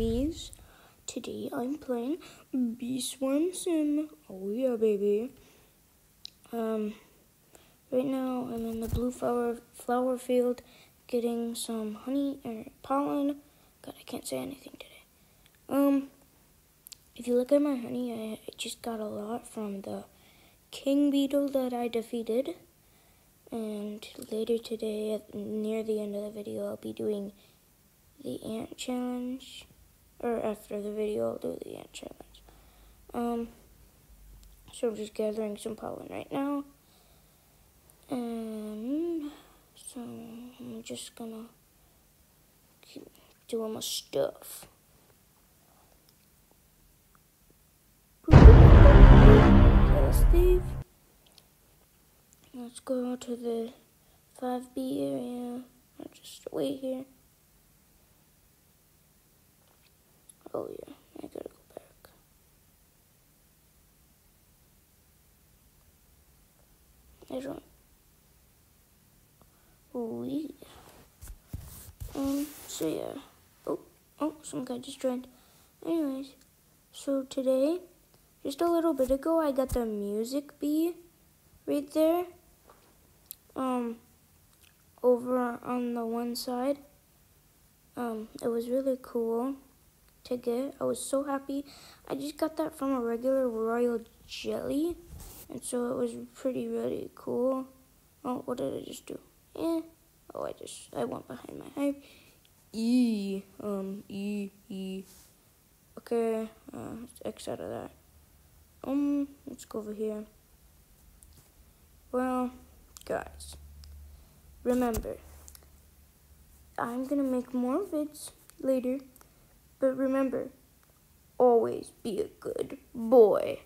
homies. Today I'm playing Beast Swarm Sim. Oh yeah, baby. Right now I'm in the blue flower field getting some honey or pollen. God, I can't say anything today. If you look at my honey, I just got a lot from the king beetle that I defeated. And later today, near the end of the video, I'll be doing the ant challenge. Or after the video, I'll do the ant challenge. So I'm just gathering some pollen right now. And so I'm just gonna keep doing my stuff. Okay, let's leave. Let's go to the 5B area. I'll just wait here. Oh yeah, I gotta go back. I don't. Oh yeah. So yeah. Oh, some guy just joined. Anyways, so today, just a little bit ago, I got the music bee right there. Over on the one side. It was really cool to get. I was so happy. I just got that from a regular royal jelly, and so it was really cool. Oh, what did I just do? Oh, I went behind my hype. Okay, let's X out of that. Let's go over here. Well, guys, remember, I'm gonna make more vids later, but remember, always be a good boy.